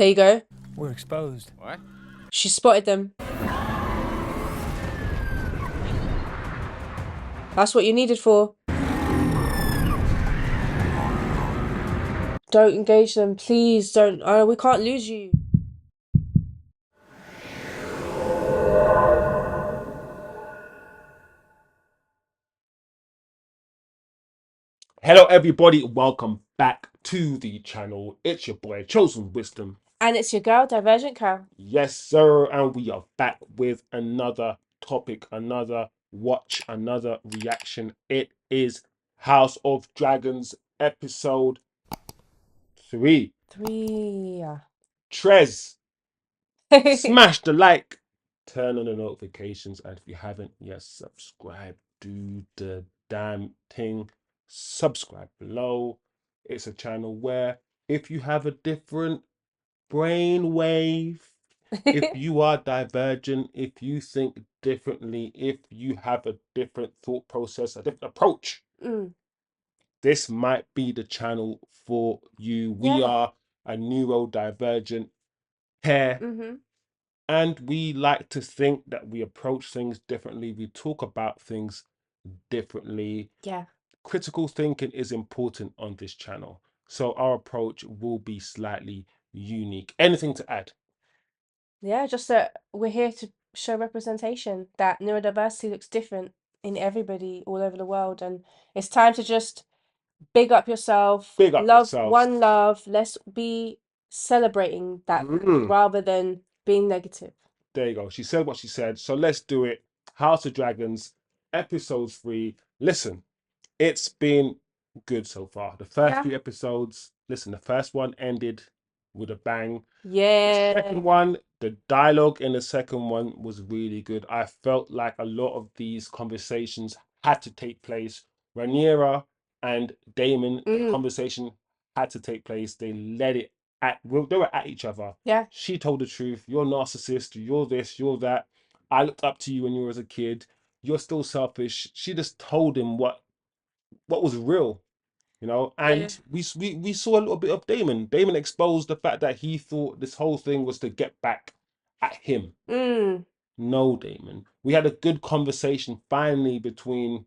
There you go. We're exposed. What? She spotted them. That's what you needed for. Don't engage them, please. Don't. We can't lose you. Hello, everybody. Welcome back to the channel. It's your boy, Chosen Wisdom. And it's your girl, Divergent Cal. Yes, sir. And we are back with another topic, another watch, another reaction. It is House of Dragons episode 3. 3. Trez, smash the like, turn on the notifications, and if you haven't yet subscribed, do the damn thing. Subscribe below. It's a channel where if you have a different brain wave, if you are divergent, if you think differently, if you have a different thought process, a different approach, this might be the channel for you. We are a neurodivergent pair. And we like to think that we approach things differently. We talk about things differently. Yeah. Critical thinking is important on this channel. So our approach will be slightly unique. Anything to add? Yeah, just that we're here to show representation, that neurodiversity looks different in everybody all over the world. And it's time to just big up yourself. Big up love, yourselves. one love. Let's be celebrating that rather than being negative. There you go. She said what she said. So let's do it. House of Dragons, episode 3. Listen, it's been good so far. The first few episodes, listen, the first one ended with a bang. Yeah. The second one, the dialogue in the second one was really good. I felt like a lot of these conversations had to take place. Rhaenyra and Daemon, the conversation had to take place. They let it they were at each other. Yeah. She told the truth. You're a narcissist. You're this, you're that. I looked up to you when you were as a kid. You're still selfish. She just told him what was real, you know. And we saw a little bit of Daemon. Daemon exposed the fact that he thought this whole thing was to get back at him. No, Daemon. We had a good conversation finally between,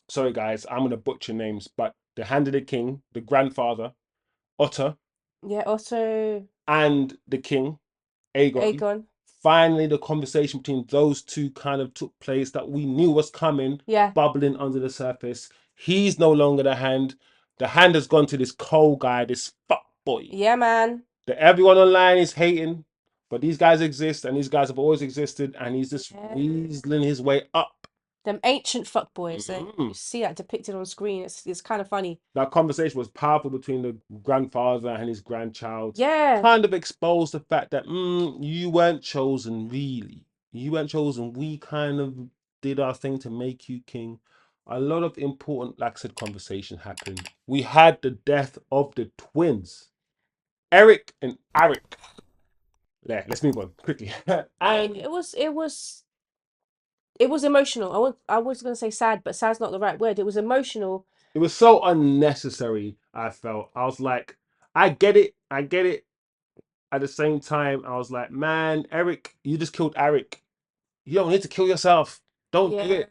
sorry guys, I'm gonna butcher names, but the Hand of the King, the grandfather, Otter. Yeah, Otto. And the King, Aegon. Finally, the conversation between those two kind of took place that we knew was coming, bubbling under the surface. He's no longer the Hand. The Hand has gone to this Cole guy, this fuck boy. Yeah, man. That everyone online is hating, but these guys exist, and these guys have always existed, and he's just weaseling his way up. Them ancient fuckboys. You see that depicted on screen. It's kind of funny. That conversation was powerful between the grandfather and his grandchild. Yeah. Kind of exposed the fact that you weren't chosen, really. You weren't chosen. We kind of did our thing to make you king. A lot of important, like I said, conversation happened. We had the death of the twins, Eric and Arrax. Yeah, let's move on quickly. And it was emotional. I was gonna say sad, but sad's not the right word. It was emotional. It was so unnecessary. I felt. I was like, I get it. I get it. At the same time, I was like, man, Eric, you just killed Eric. You don't need to kill yourself. Don't do it.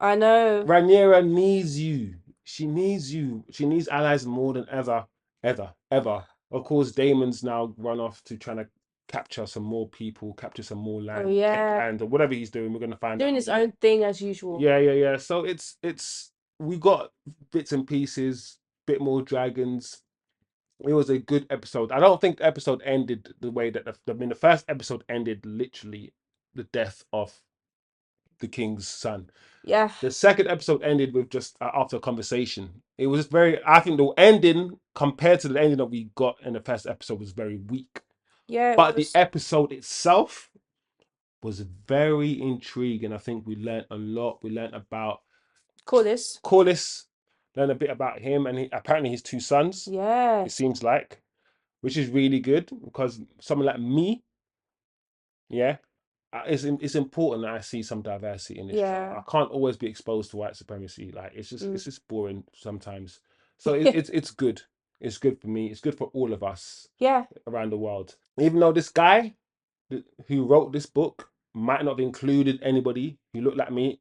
I know. Rhaenyra needs you. She needs you. She needs allies more than ever, ever, ever. Of course, Daemon's now run off to trying to capture some more people, capture some more land. Oh, yeah. And whatever he's doing, we're gonna find doing out. his own thing as usual. Yeah. So it's we got bits and pieces, bit more dragons. It was a good episode. I don't think the episode ended the way that the first episode ended literally the death of the king's son. Yeah. The second episode ended with just after a conversation. It was very. I think the ending compared to the ending that we got in the first episode was very weak. Yeah. But the episode itself was very intriguing. I think we learned a lot. We learned about Corlys. Learned a bit about him and apparently his two sons. Yeah. It seems like, which is really good because someone like me, it's important that I see some diversity in this show. I can't always be exposed to white supremacy. Like it's just boring sometimes. So it's good. It's good for me. It's good for all of us Yeah. around the world. Even though this guy who wrote this book might not have included anybody who looked like me.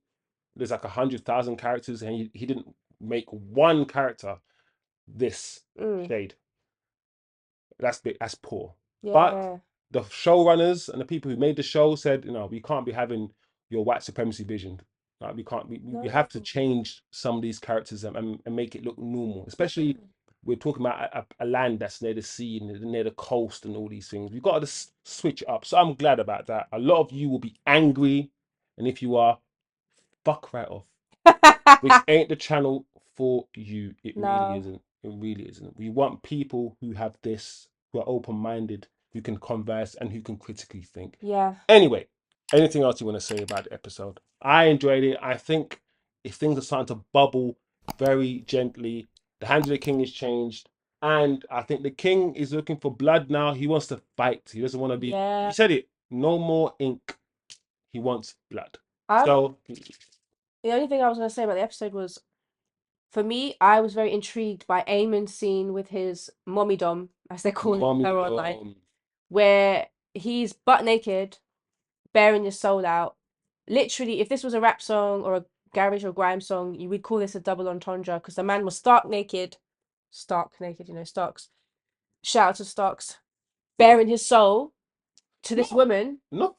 There's like 100,000 characters, and he didn't make one character this Mm. shade. That's poor. But Yeah. the showrunners and the people who made the show said, we can't be having your white supremacy vision. Like we can't. We No. have to change some of these characters and make it look normal. Especially we're talking about a land that's near the sea and near the coast and all these things. We've got to switch it up. So I'm glad about that. A lot of you will be angry, and if you are, fuck right off. This ain't the channel for you. It really No. isn't. It really isn't. We want people who have this, who are open-minded, who can converse, and who can critically think. Yeah. Anyway, anything else you want to say about the episode? I enjoyed it. I think if things are starting to bubble very gently, the hand of the king is changed. And I think the king is looking for blood now. He wants to fight. He doesn't want to be. Yeah. He said it. No more ink. He wants blood. I'm So, the only thing I was gonna say about the episode was, for me, I was very intrigued by Eamon's scene with his mommy dom, as they're calling mommy, her online, where he's butt naked, bearing his soul out. Literally, if this was a rap song or a garage or grime song, you would call this a double entendre because the man was stark naked, Starks. Shout out to Starks, bearing his soul to this not, woman not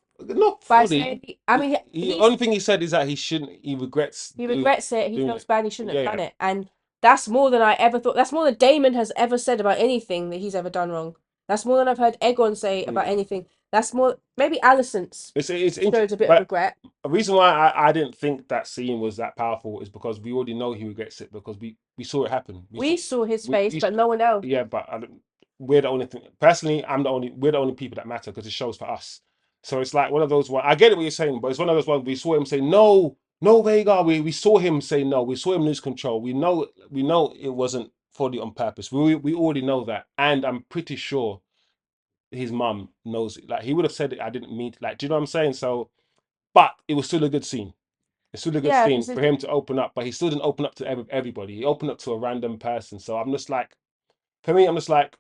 by fully. saying, I mean, The only thing he said is that he shouldn't. He regrets he regrets it. He doing feels it. bad. He shouldn't Yeah, have yeah. done it. And that's more than I ever thought. That's more than Daemon has ever said about anything that he's ever done wrong. That's more than I've heard Egon say about anything. That's more. Maybe Alicent's It's interesting, shows a bit of but regret. a reason why I didn't think that scene was that powerful is because we already know he regrets it because we saw it happen. We saw his We, face, we but no one else. yeah, but we're the only thing. Personally, we're the only people that matter because it shows for us. So it's like one of those one. I get it what you're saying, but it's one of those ones we saw him say no, no Vhagar. We saw him say no. We saw him lose control. We know it wasn't fully on purpose. We already know that, and I'm pretty sure his mum knows it. Like he would have said it. I didn't mean to, like. Do you know what I'm saying? So, but it was still a good scene. It's still a good Yeah, scene because for him to open up, but he still didn't open up to everybody. He opened up to a random person. So I'm just like, for me, I'm just like,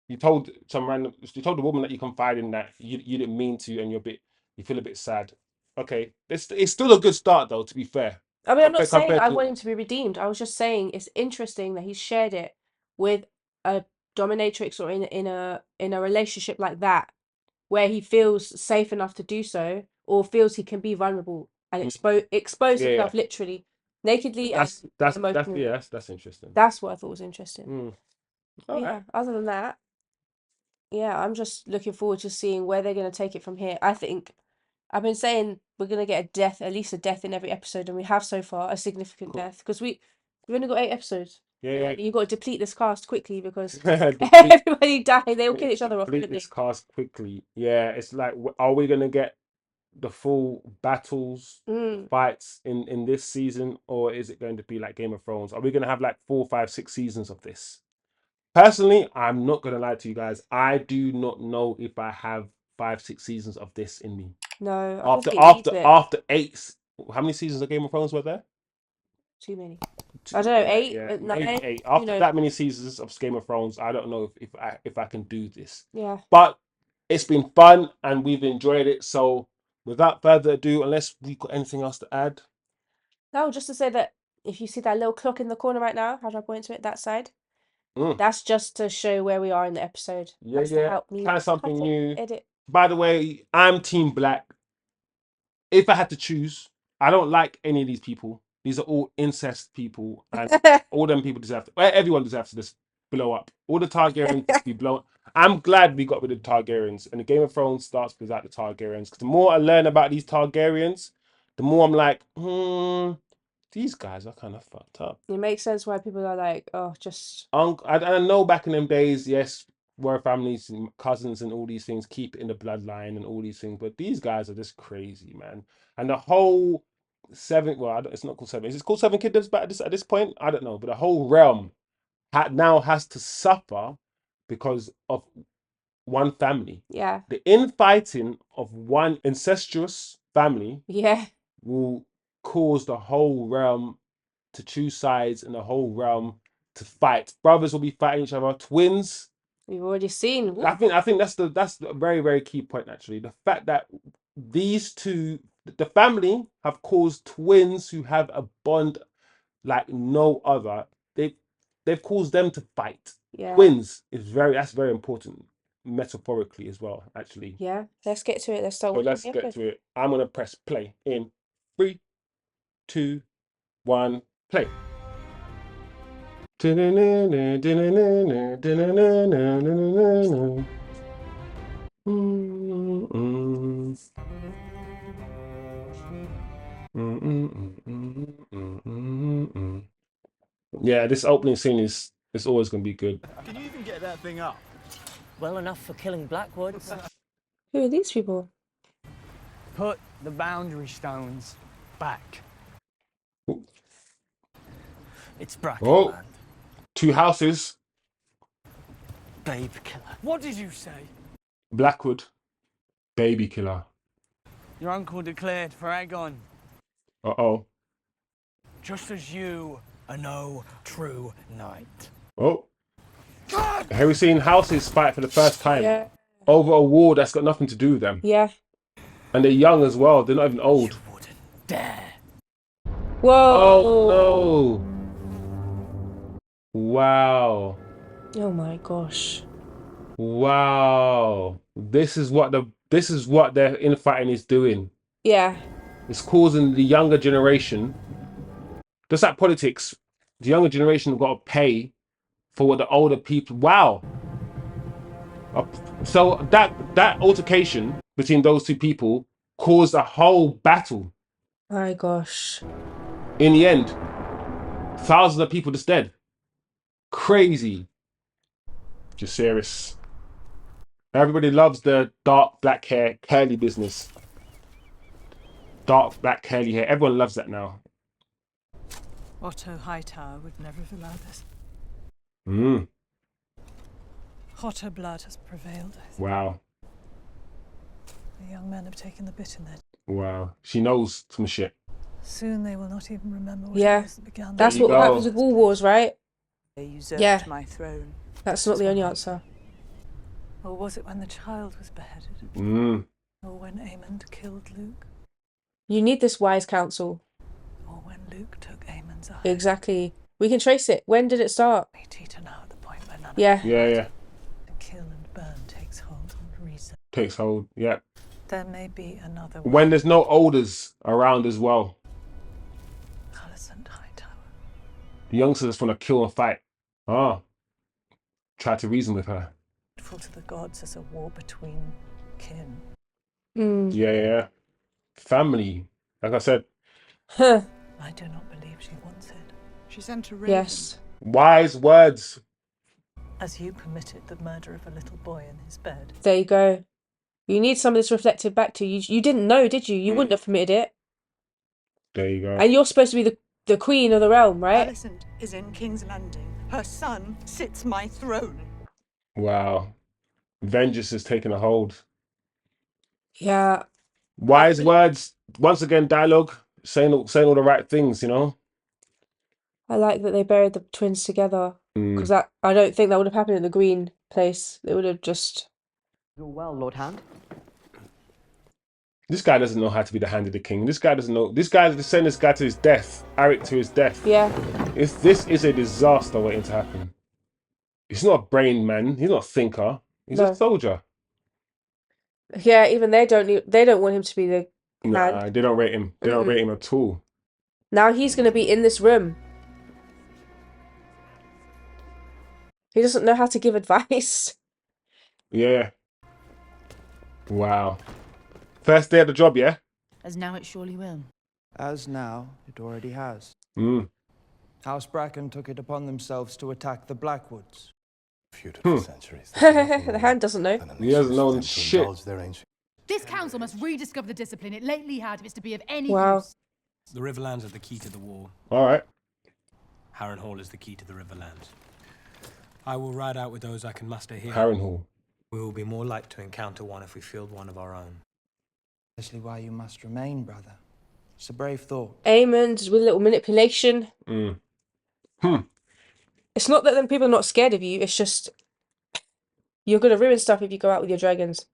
you told you told the woman that you confide in that you didn't mean to, and you feel a bit sad. Okay, it's still a good start though. To be fair, I mean, I'm not saying compared I to want him to be redeemed. I was just saying it's interesting that he's shared it with a dominatrix or in a relationship like that, where he feels safe enough to do so, or feels he can be vulnerable and Mm, expose yeah, yeah. himself literally, nakedly and That's emotionally. yeah, that's interesting. That's what I thought was interesting. Mm. But All right. yeah, other than that, yeah, I'm just looking forward to seeing where they're going to take it from here. I think I've been saying we're going to get a death, at least a death in every episode, and we have so far a significant Cool. death because we've only got 8 episodes. Yeah, You've got to deplete this cast quickly because yeah. everybody died. They all kill each other off, Complete didn't this they? cast quickly. Yeah, it's like, are we gonna get the full battles, Mm, fights in this season, or is it going to be like Game of Thrones? Are we gonna have like 4, 5, 6 seasons of this? Personally, I'm not gonna lie to you guys. I do not know if I have 5, 6 seasons of this in me. no, I don't After think it needs after it. after eight, how many seasons of Game of Thrones were there? Too many. I don't know, Yeah, eight, yeah, maybe nine. eight. Who After knows? that many seasons of Game of Thrones, I don't know if I can do this. Yeah. But it's been fun and we've enjoyed it. So without further ado, unless we've got anything else to add, No, just to say that if you see that little clock in the corner right now, how do I point to it? That side. mm, That's just to show where we are in the episode. yeah, That's to yeah, help me try something cut it, new. edit. By the way, I'm Team Black. If I had to choose, I don't like any of these people. These are all incest people, and all them people deserve to. Well, everyone deserves to just blow up. All the Targaryens just be blown. I'm glad we got rid of the Targaryens, and the Game of Thrones starts without the Targaryens. Because the more I learn about these Targaryens, the more I'm like, these guys are kind of fucked up. It makes sense why people are like, oh, just I know back in them days, yes, royal families and cousins and all these things keep it in the bloodline and all these things, but these guys are just crazy, man. And the whole seven, well, it's not called seven. Is it called Seven Kingdoms? But at this point, I don't know. But the whole realm now has to suffer because of one family. yeah, The infighting of one incestuous family yeah, will cause the whole realm to choose sides and the whole realm to fight. Brothers will be fighting each other. Twins. We've already seen. I think that's the very, very key point actually. The fact that these two, the family, have caused twins who have a bond like no other. They've caused them to fight. Yeah. Twins that's very important metaphorically as well, actually. Yeah. Let's get to it. Let's start So watching let's the get episode. to it. I'm gonna press play in 3, 2, 1, play. Yeah, this opening scene is always gonna be good. Can you even get that thing up? Well enough for killing Blackwoods. Who are these people? Put the boundary stones back. It's Bracken Oh. land. 2 houses. Babe killer. What did you say? Blackwood, baby killer. Your uncle declared for Aegon, Uh-oh. just as you are no true knight. Oh. Have we seen houses fight for the first time Yeah. over a war that's got nothing to do with them? Yeah. And they're young as well. They're not even old. You wouldn't dare. Whoa. Oh, no. Wow. Oh my gosh. Wow. This is what their infighting is doing. Yeah. It's causing the younger generation, just like politics, the younger generation have got to pay for what the older people. Wow. So that altercation between those two people caused a whole battle. My gosh. In the end, thousands of people just dead. Crazy. Lucerys. Everybody loves the dark black hair, curly business. Dark black curly hair. Everyone loves that now. Otto Hightower would never have allowed this. Mm. Hotter blood has prevailed. I think. Wow. The young men have taken the bit in their... Wow. She knows some shit. Soon they will not even remember what Yeah. it was that began. That's There you what go. happens with all wars, right? They usurped Yeah. my throne. That's not the only answer. Or was it when the child was beheaded? Mm. Or when Aemond killed Luke? You need this wise counsel. Or when Luke took Aemon's eye? Exactly. We can trace it. When did it start? We teeter now at the point where none Yeah. of Yeah. the kill and burn takes hold on reason. Takes hold. Yeah. There may be another way. When there's no elders around as well. Alicent Hightower. The youngsters just want to kill and fight. Ah. Try to reason with her. Full to the gods as a war between kin. Mm. Yeah. Family. Like I said, Huh. I do not believe she wants it. She sent a raven. Yes. wise words. As you permitted the murder of a little boy in his bed. There you go. You need some of this reflected back to you. You didn't know, did you? You wouldn't have permitted it. There you go. And you're supposed to be the queen of the realm, right? Alicent is in King's Landing. Her son sits my throne. Wow. Vengeance is taking a hold. Yeah. Wise words. Once again, dialogue. Saying all the right things, you know? I like that they buried the twins together. Mm. Because I don't think that would have happened in the green place. They would have just... You're well, Lord Hand. This guy doesn't know how to be the hand of the king. This guy doesn't know. This guy is sending this guy to his death. Arrax to his death. Yeah. This is a disaster waiting to happen. He's not a brain man. He's not a thinker. He's No. a soldier. Yeah, even they don't want him to be the Nah, hand. they don't rate him. They don't rate him at all. Now he's going to be in this room. He doesn't know how to give advice. Yeah. Wow. First day of the job, yeah? As now it surely will. As now, it already has. Mm. House Bracken took it upon themselves to attack the Blackwoods. Feuded Hmm. for centuries. The hand doesn't know. He hasn't known shit. This council must rediscover the discipline it lately had if it's to be of any Wow. use. The Riverlands are the key to the war. All right. Harrenhal is the key to the Riverlands. I will ride out with those I can muster here. Harrenhal. We will be more like to encounter one if we field one of our own. Precisely why you must remain, brother. It's a brave thought. Aemond with a little manipulation. Mm. Hmm. It's not that them people are not scared of you. It's just you're gonna ruin stuff if you go out with your dragons.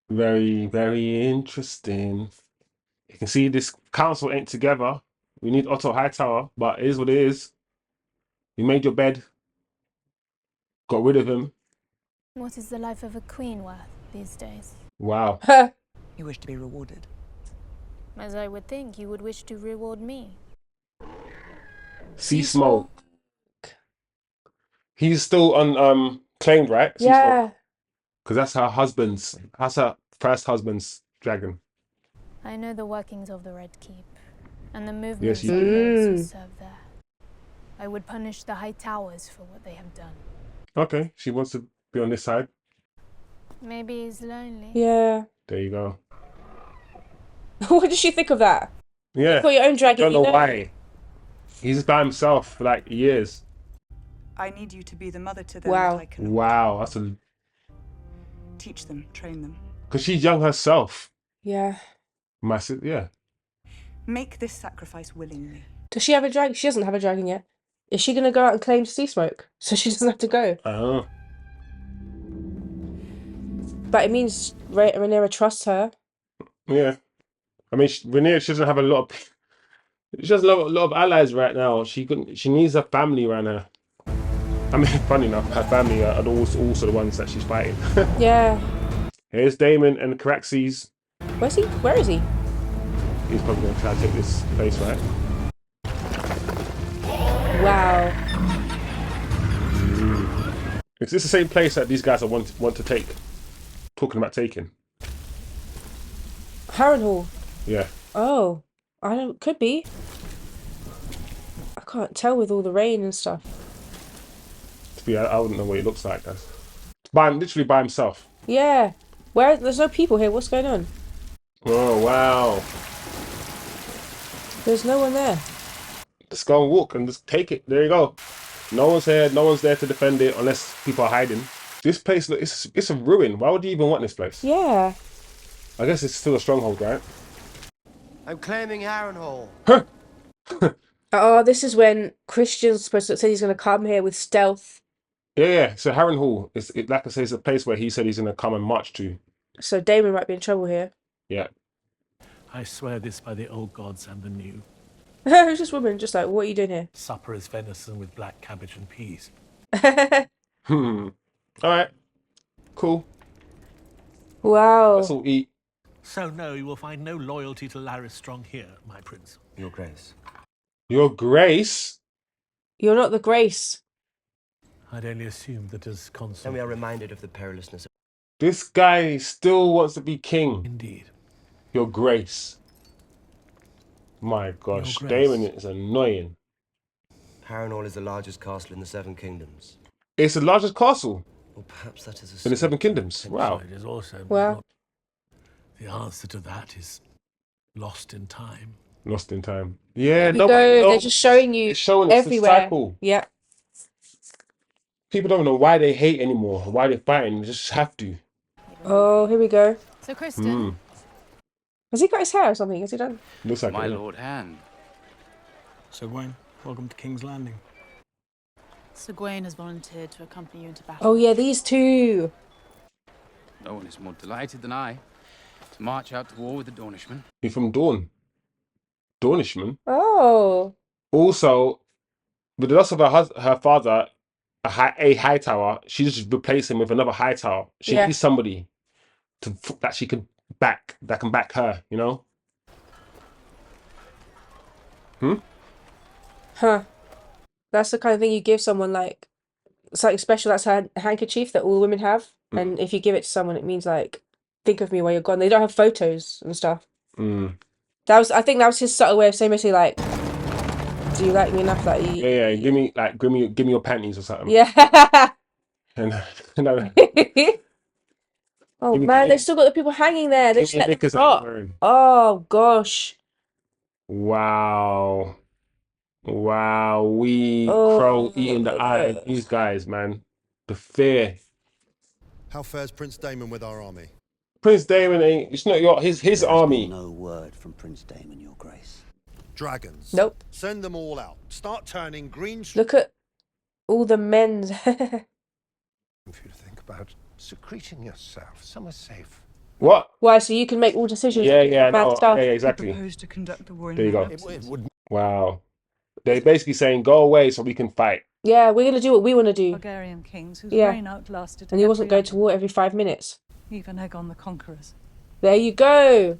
Very, very interesting. You can see this council ain't together. We need Otto Hightower, but it is what it is. You made your bed, got rid of him. What is the life of a queen worth these days? Wow. You wish to be rewarded? As I would think, you would wish to reward me. Seasmoke. He's still claimed, right? Yeah. Because that's her first husband's dragon. I know the workings of the Red Keep, and the movements Yes, you of do. those who serve there. I would punish the High Towers for what they have done. Okay, she wants to be on this side. Maybe he's lonely. Yeah. There you go. What did she think of that? Yeah. You got your own dragon. Don't know why. He's by himself for like years. I need you to be the mother to them. Wow. That I can Wow, that's a. teach them, train them. Because she's young herself. Yeah. Massive, yeah. Make this sacrifice willingly. Does she have a dragon? She doesn't have a dragon yet. Is she gonna go out and claim Seasmoke so she doesn't have to go? I don't know. But it means Rhaenyra trusts her. Yeah. I mean, Rhaenyra, she doesn't have a lot of. She has a lot of allies right now. She needs a family around her. I mean, funny enough, her family are also the ones that she's fighting. Yeah. Here's Daemon and Caraxes. Where's he? Where is he? He's probably going to try to take this place, right? Wow. Is this the same place that these guys are want to take? Talking about taking. Harrenhal. Yeah. Oh. I don't. Could be. I can't tell with all the rain and stuff. To be, I wouldn't know what it looks like, guys. Literally by himself. Yeah. There's no people here. What's going on? Oh, wow. There's no one there. Just go and walk and just take it. There you go. No one's here. No one's there to defend it unless people are hiding. This place, it's a ruin. Why would you even want this place? Yeah. I guess it's still a stronghold, right? I'm claiming Harrenhal. Oh, this is when Christian's supposed to say he's going to come here with stealth. Yeah. So Harrenhal like I say, it's a place where he said he's going to come and march to. So Daemon might be in trouble here. Yeah. I swear this by the old gods and the new. Who's this woman? Just like, what are you doing here? Supper is venison with black cabbage and peas. All right. Cool. Wow. Let's all eat. So no, you will find no loyalty to Larys Strong here, my prince. Your Grace. Your Grace? You're not the Grace. I'd only assumed that as consort. Then we are reminded of the perilousness. This guy still wants to be king. Indeed. Your Grace. My gosh, Grace. Daemon is annoying. Harrenhal is the largest castle in the Seven Kingdoms. It's the largest castle Or perhaps that is a in the Seven Kingdoms. Wow. It is also. Wow. The answer to that is lost in time. Lost in time. Yeah, There you go. They're just showing you it's showing it's the everywhere. cycle. Yeah. People don't know why they hate anymore, why they're fighting. They just have to. Oh, here we go. So, Kristen, Has he got his hair or something? Has he done? Looks like My it. Yeah. Lord Hand. Sir Gawain, welcome to King's Landing. Sir Gawain has volunteered to accompany you into battle. Oh, yeah, these two. No one is more delighted than I to march out to war with the Dornishmen. He's from Dawn. Dornishman. Oh. Also, with the loss of her father, a high tower, she just replaced him with another high tower. She needs somebody that can back her, you know? Huh. That's the kind of thing you give someone, like, something special. That's a handkerchief that all women have. And if you give it to someone, it means, like, think of me while you're gone. They don't have photos and stuff. I think that was his subtle way of saying, basically, like, do you like me enough that you... Yeah, give me your panties or something. Yeah. And Oh, man, they still got the people hanging there. They just let them drop. Oh, gosh. Wow. Crow eating the eye of these guys, man. The fear. How fares Prince Daemon with our army? Prince Daemon ain't. It's not his army. No word from Prince Daemon, Your Grace. Dragons. Nope. Send them all out. Start turning green. Look at All the men's. For you to think about secreting yourself somewhere safe. What? Why? So you can make all decisions. Yeah, yeah, Mad no, stuff. yeah, He exactly. proposed to conduct the war in There you my go. absence. Wow. They're basically saying, go away so we can fight. Yeah, we're gonna do what we want to do. Targaryen kings whose Yeah. reign outlasted And he wasn't every going to war every 5 minutes. even Aegon the Conqueror's. There you go.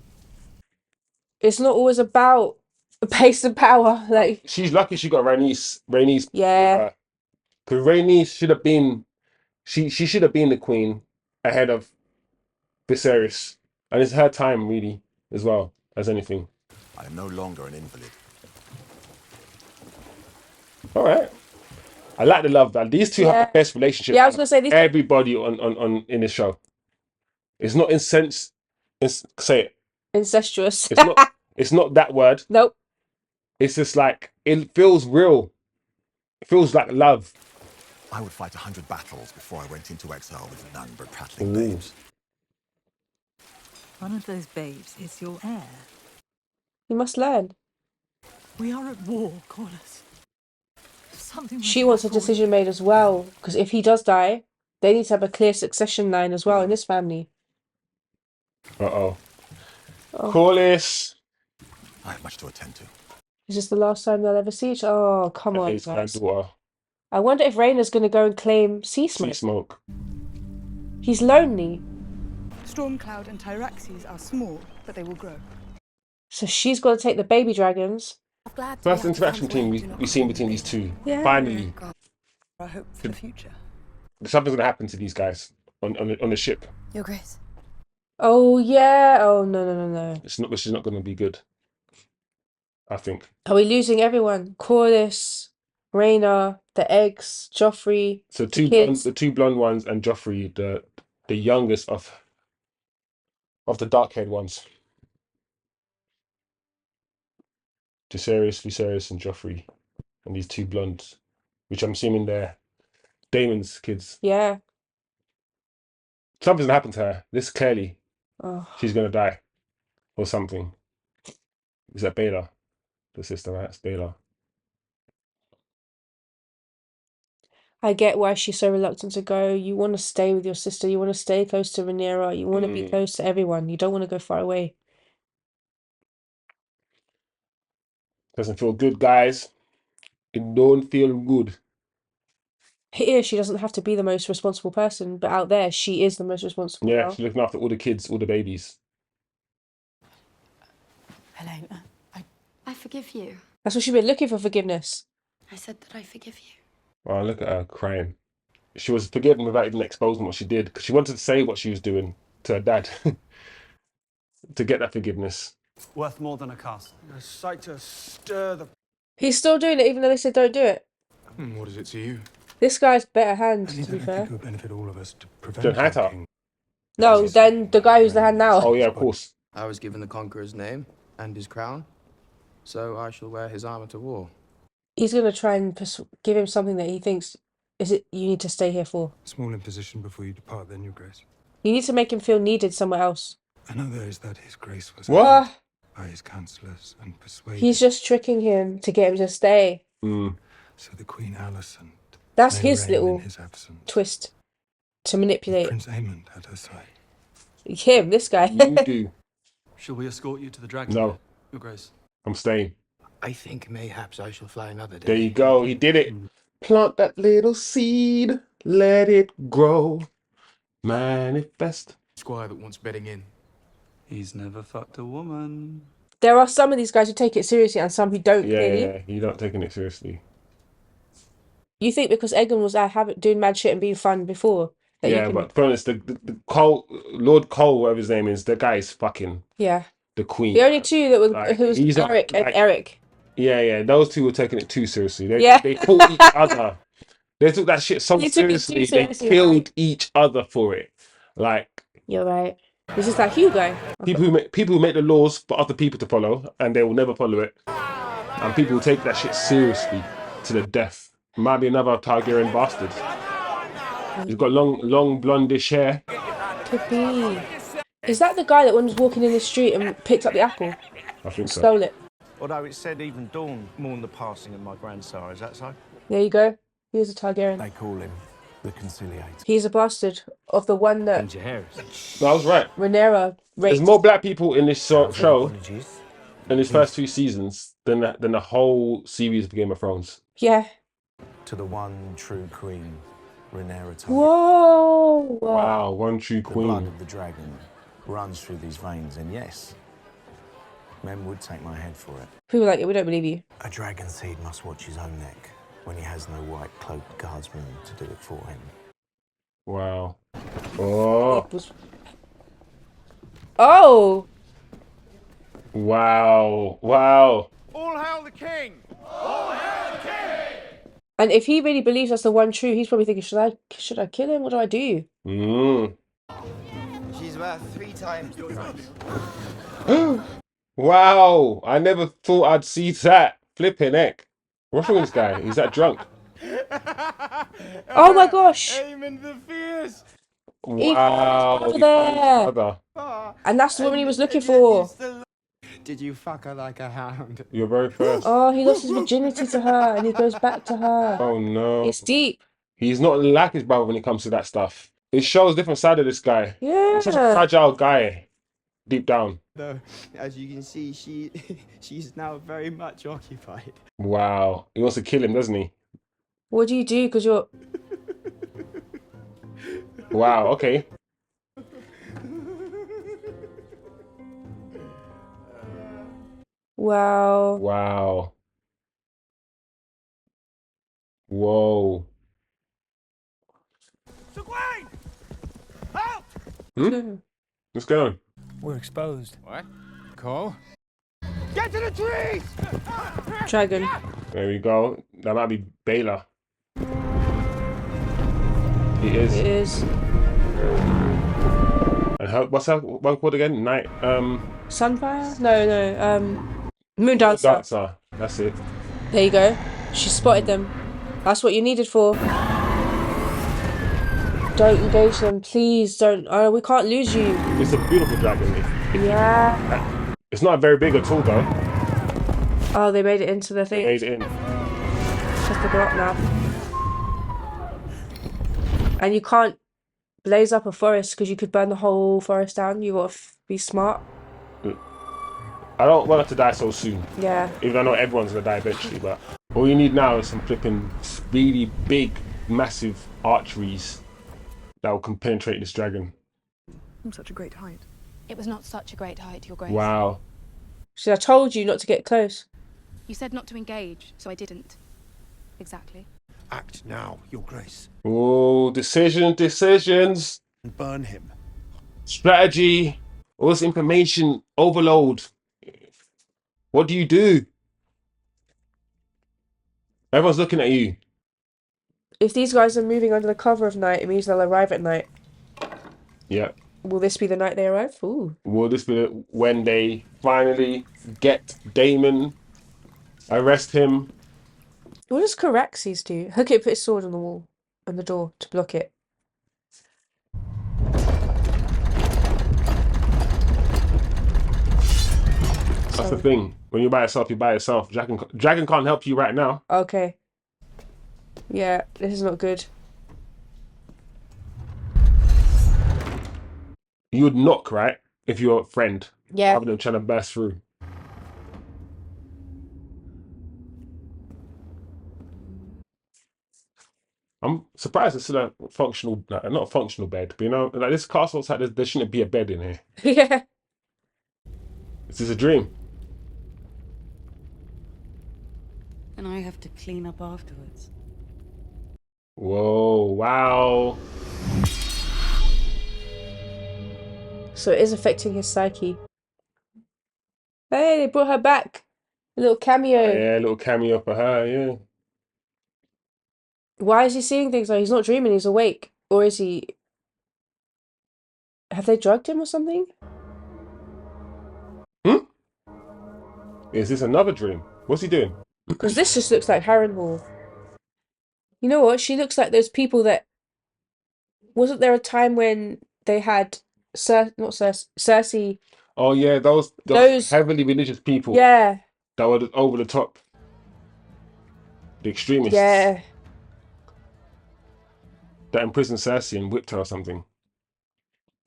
It's not always about the pace of power. Like, She's lucky she got Rhaenys. yeah. Because Rhaenys should have been, she should have been the queen ahead of Viserys. And it's her time, really, as well as anything. I am no longer an invalid. All right. I like the love. These two have Yeah. the best relationship. Yeah, I was gonna say these. Everybody on in this show. It's not say it. Incestuous. It's not that word. Nope. It's just like it feels real. It feels like love. I would fight 100 battles before I went into exile with none but prattling babes. One of those babes is your heir. You must learn. We are at war, Corlys. Something She wants a decision made as well. Because if he does die, they need to have a clear succession line as well in this family. Uh-oh. Oh. Corlys. I have much to attend to. Is this the last time they'll ever see each other? Oh, come on, His guys. granddaughter. I wonder if Rhaenyra's going to go and claim Seasmoke. Seasmoke. He's lonely. Stormcloud and Tyraxes are small, but they will grow. So she's got to take the baby dragons. First interaction we've seen between these two. Yeah. Finally. I hope for the future. Something's going to happen to these guys on the ship. Your Grace. Oh, yeah. Oh, no. This is not going to be good. I think. Are we losing everyone? Corlys, Rhaenyra, the eggs, Joffrey, So the two blonde ones and Joffrey, the youngest of the dark-haired ones. Viserys, and Joffrey, and these two blondes, which I'm assuming they're Daemon's kids. Yeah. Something's gonna happen to her. This clearly, Oh. she's gonna die, or something. Is that Baela, the sister? Right, it's Baela. I get why she's so reluctant to go. You want to stay with your sister. You want to stay close to Rhaenyra. You want to be close to everyone. You don't want to go far away. Doesn't feel good, guys. It don't feel good. Here, she doesn't have to be the most responsible person, but out there, she is the most responsible. Yeah, now. she's looking after all the kids, all the babies. Helena, I forgive you. That's what she's been looking for, forgiveness. I said that I forgive you. Oh, look at her crying. She was forgiven without even exposing what she did, because she wanted to say what she was doing to her dad to get that forgiveness. Worth more than a castle. A sight to stir the... He's still doing it, even though they said don't do it. What is it to you? This guy's better hand, to be fair. It would benefit all of us to prevent John Hatter. No, then the guy who's the hand now. Oh yeah, of course. I was given the Conqueror's name and his crown, so I shall wear his armor to war. He's gonna try and give him something that he thinks you need to stay here for. Small imposition before you depart, then, Your Grace. You need to make him feel needed somewhere else. Another is that his Grace was What? by his counsellors and persuaded. He's just tricking him to get him to stay. So the Queen Alicent. That's may his reign little in his absence. twist to manipulate. Prince Daemon at her side. Him, this guy. You do. Shall we escort you to the dragon? No. Your Grace. I'm staying. I think mayhaps I shall fly another day. There you go. He did it. Plant that little seed. Let it grow. Manifest. Squire that wants bedding in. He's never fucked a woman. There are some of these guys who take it seriously and some who don't. Clearly. Yeah, you're not taking it seriously. You think because Egan was out doing mad shit and being fun before that you Yeah, can... but to be honest, the Cole, Lord Cole, whatever his name is, the guy is fucking Yeah. the queen. The only two that were Like, who was he's not, Eric and like- Eric. Yeah, those two were taking it too seriously. They Yeah. fought each other. They took that shit so They took it too seriously. They seriously, killed right? each other for it. Like You're right. This is that Hugh guy. people who make the laws for other people to follow, and they will never follow it. And people will take that shit seriously to the death. Might be another Targaryen bastard. He's got long blondish hair. Could be. Is that the guy that was walking in the street and picked up the apple? I think so. Stole it. Although it said even Dawn mourned the passing of my grandsire, is that so? There you go. He is a Targaryen. They call him the Conciliator. He's a bastard of the one that No, I was right. Rhaenyra There's raped. more black people in this show Apologies. in his first 2 seasons than the whole series of Game of Thrones. Yeah. To the one true queen, Rhaenyra Targaryen. Whoa! Wow, one true The blood queen. of the dragon runs through these veins, and yes, men would take my head for it. People are like, we don't believe you. A dragon seed must watch his own neck when he has no white cloaked guardsman to do it for him. Wow. Oh. Oh! Wow. Wow. All hail the king! All hail the king! And if he really believes that's the one true, he's probably thinking, should I kill him? What do I do? She's worth 3 times the price. Wow. I never thought I'd see that. Flipping heck. What's wrong with this guy? He's that drunk. Oh my gosh! Daemon the Fierce! Wow. Over there. And that's the woman he was looking for. Did you fuck her like a hound? You're very first. Oh, he lost his virginity to her and he goes back to her. Oh no. It's deep. He's not like his brother when it comes to that stuff. It shows a different side of this guy. Yeah. He's such a fragile guy. Deep down. Though, as you can see, she's now very much occupied. Wow. He wants to kill him, doesn't he? What do you do? Because you're... Wow, okay. Wow. Wow. Whoa. What's going on? We're exposed. What? Cole? Get to the trees! Dragon. There we go. That might be Baylor. He is. It is. And her, what's that one called again? Night. Sunfire? No. Moon Dancer. Dancer. That's it. There you go. She spotted them. That's what you needed for. Don't engage them, please. Don't. Oh, we can't lose you. It's a beautiful dragon. Yeah. It's not very big at all, though. Oh, they made it into the thing. They made it in. Just to go up now. And you can't blaze up a forest because you could burn the whole forest down. You gotta be smart. I don't want her to die so soon. Yeah. Even though I know everyone's gonna die eventually, but all you need now is some flipping really big, massive archeries that will penetrate this dragon. From such a great height. It was not such a great height, Your Grace. Wow. See, I told you not to get close. You said not to engage, so I didn't. Exactly. Act now, Your Grace. Oh, decisions. And burn him. Strategy. All this information overload. What do you do? Everyone's looking at you. If these guys are moving under the cover of night, it means they'll arrive at night. Yeah. Will this be the night they arrive? Ooh. Will this be when they finally get Daemon, arrest him? What does Caraxes do? Okay, put his sword on the wall, on the door to block it. That's the thing. When you're by yourself, you're by yourself. Dragon can't help you right now. Okay. Yeah, this is not good. You would knock, right? If you're a friend. Yeah. Rather than trying to burst through. I'm surprised it's still a functional, not a functional bed, but you know, like this castle outside, there shouldn't be a bed in here. Yeah. This is a dream. And I have to clean up afterwards. Whoa, wow. So it is affecting his psyche. Hey, they brought her back. A little cameo. Yeah, a little cameo for her, yeah. Why is he seeing things like he's not dreaming, he's awake? Or is he... Have they drugged him or something? Is this another dream? What's he doing? Because this just looks like Harrenhal. You know what? She looks like those people that... Wasn't there a time when they had... Cersei... Oh yeah, those heavily religious people. Yeah. That were over the top. The extremists. Yeah. that imprisoned Cersei and whipped her or something.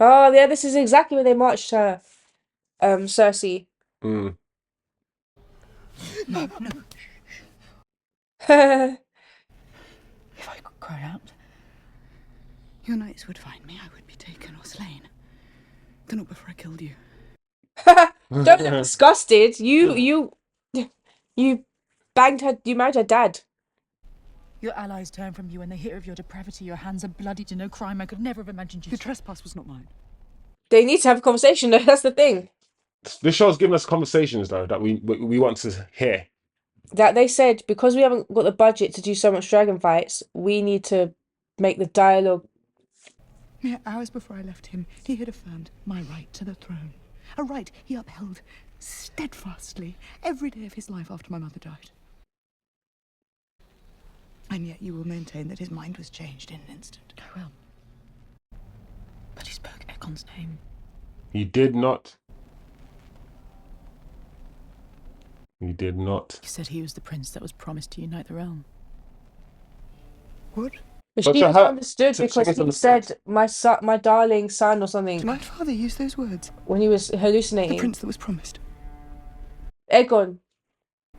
Oh yeah, this is exactly where they marched her, Cersei. Mm. No, no. Don't If I could cry out, your knights would find me. I would be taken or slain. But not before I killed you. look disgusted. You banged her. You married her dad. Your allies turn from you when they hear of your depravity. Your hands are bloody to no crime. I could never have imagined you. The trespass was not mine. They need to have a conversation though. That's the thing. This show's giving us conversations though that we want to hear. That they said because we haven't got the budget to do so much dragon fights, we need to make the dialogue. Mere hours before I left him, he had affirmed my right to the throne. A right he upheld steadfastly every day of his life after my mother died. And yet you will maintain that his mind was changed in an instant. I will. But he spoke Aegon's name. He did not. He did not. He said he was the prince that was promised to unite the realm. What? But But she to her- misunderstood to- because he misunderstood. said my son, my darling son, or something Did my father use those words? when he was The hallucinating. prince that was promised. Aegon.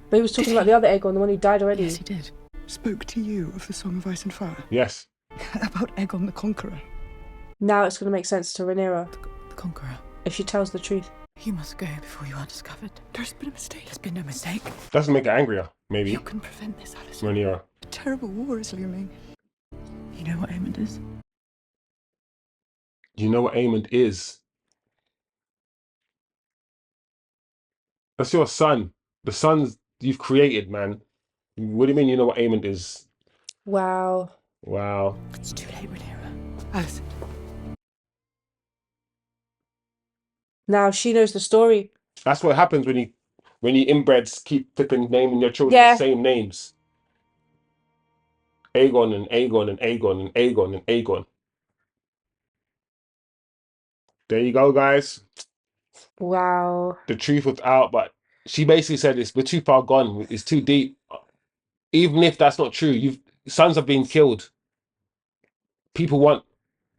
But he was talking about the other Aegon, the one who died already. Yes, he did. Spoke to you of the Song of Ice and Fire. Yes. About Aegon the Conqueror. Now it's going to make sense to Rhaenyra The Conqueror. if she tells the truth. You must go before you are discovered. There's been a mistake. There's been no mistake. Doesn't make her angrier, maybe. You can prevent this, Alison. Rhaenyra. A terrible war is looming. You know what Aemond is? You know what Aemond is? That's your son. The sons you've created, man. What do you mean you know what Aemond is? Wow. Wow. It's too late, Rhaenyra. Alison. Now she knows the story. That's what happens when you inbreds keep flipping naming your children Yeah. the same names. Aegon and Aegon and Aegon and Aegon and Aegon. There you go, guys. Wow. The truth was out, but she basically said we're too far gone. It's too deep. Even if that's not true, sons have been killed. People want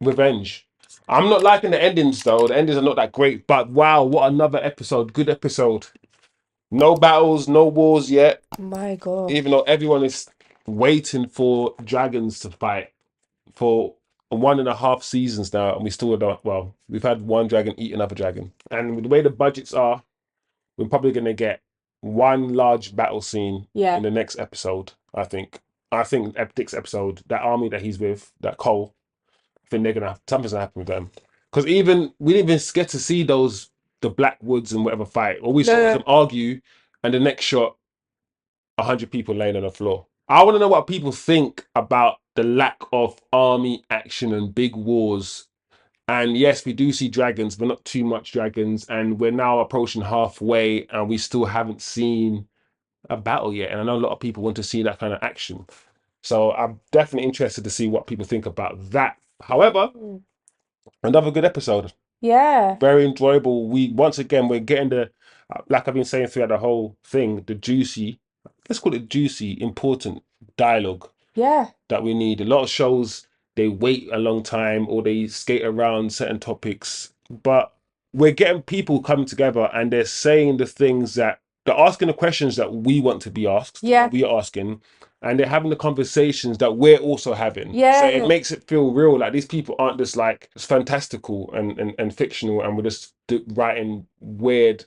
revenge. I'm not liking the endings though. The endings are not that great, but wow, what another episode. Good episode. No battles, no wars yet. My God. Even though everyone is waiting for dragons to fight for 1.5 seasons now, and we still don't. Well, we've had one dragon eat another dragon, and with the way the budgets are, we're probably going to get one large battle scene in the next episode. I think next episode, that army that he's with, that Cole, I think they're gonna something's gonna happen with them. Because even we didn't even get to see the Blackwoods and whatever fight. Or we saw them argue, and the next shot, 100 people laying on the floor. I want to know what people think about the lack of army action and big wars. And yes, we do see dragons, but not too much dragons. And we're now approaching halfway, and we still haven't seen a battle yet. And I know a lot of people want to see that kind of action. So I'm definitely interested to see what people think about that. However, another good episode. Yeah. Very enjoyable. We're getting the, like I've been saying throughout the whole thing, the juicy, let's call it juicy, important dialogue. Yeah. That we need. A lot of shows, they wait a long time or they skate around certain topics, but we're getting people coming together and they're saying the things that they're asking the questions that we want to be asked. Yeah. We're asking, and they're having the conversations that we're also having. Yeah. So it makes it feel real. Like these people aren't just like it's fantastical and fictional, and we're just writing weird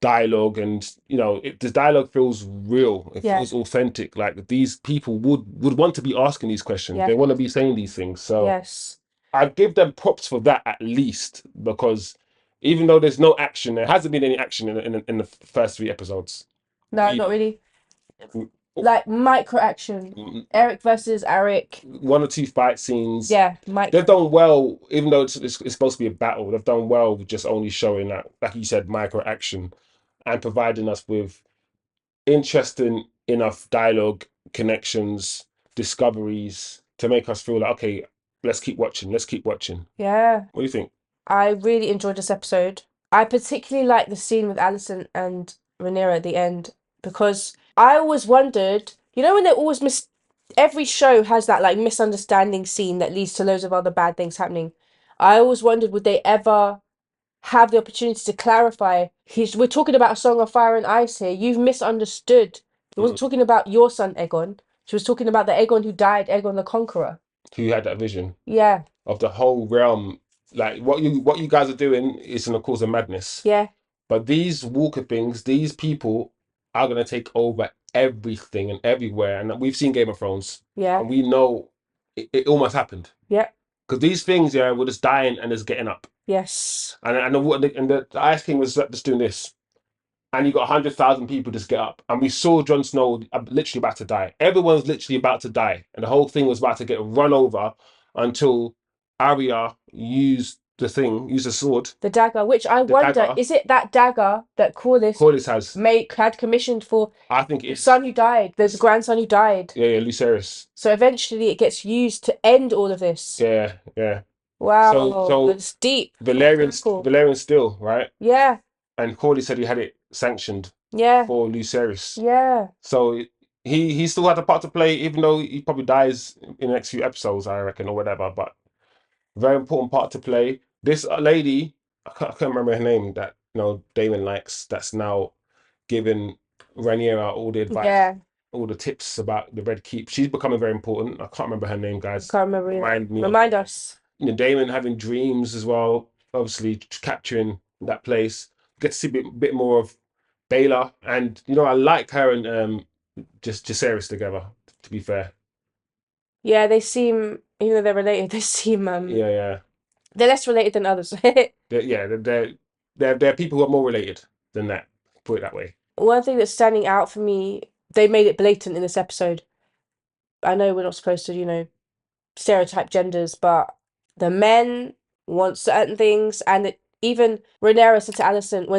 dialogue, and the dialogue feels real. It feels authentic. Like these people would want to be asking these questions. They want to be saying these things. So yes, I give them props for that at least, because even though there's no action, there hasn't been any action in the first 3 episodes. No, not really. Like micro action. Eric versus Arrax. 1 or 2 fight scenes. Yeah, they've done well, even though it's supposed to be a battle. They've done well with just only showing that, like you said, micro action, and providing us with interesting enough dialogue, connections, discoveries to make us feel like, okay, let's keep watching. Let's keep watching. Yeah. What do you think? I really enjoyed this episode. I particularly like the scene with Alicent and Rhaenyra at the end, because I always wondered, when they always every show has that like misunderstanding scene that leads to loads of other bad things happening. I always wondered, would they ever have the opportunity to clarify? We're talking about a Song of Fire and Ice here. You've misunderstood. She wasn't talking about your son Aegon. She was talking about the Aegon who died, Aegon the Conqueror. Who had that vision? Yeah. Of the whole realm. Like what you guys are doing is gonna cause a madness. Yeah. But these Walker things, these people are gonna take over everything and everywhere. And we've seen Game of Thrones. Yeah. And we know it almost happened. Yeah. Because these things, yeah, were just dying and just getting up. Yes. And the Ice King was just doing this. And you got 100,000 people just get up. And we saw Jon Snow literally about to die. Everyone's literally about to die. And the whole thing was about to get run over until Arya used the sword. The dagger, which I wonder, is it that dagger that Corlys had commissioned for I think the son who died, the grandson who died? Yeah, Lucerys. So eventually it gets used to end all of this. Yeah, yeah. Wow, So it's deep. Valerian still, right? Yeah. And Corlys said he had it sanctioned for Lucerys. Yeah. So he still had a part to play, even though he probably dies in the next few episodes, I reckon, or whatever. But very important part to play. This lady, I can't remember her name, that Daemon likes, that's now giving Rhaenyra all the advice, all the tips about the Red Keep. She's becoming very important. I can't remember her name, guys. Can't remember. Remind us. Daemon having dreams as well, obviously capturing that place. Get to see a bit more of Baylor, and I like her and just Jacaerys together. To be fair, yeah, they seem, even though they're related, they seem yeah, they're less related than others. They're people who are more related than that. Put it that way. One thing that's standing out for me, they made it blatant in this episode. I know we're not supposed to, stereotype genders, but the men want certain things, and even Rhaenyra said to Alicent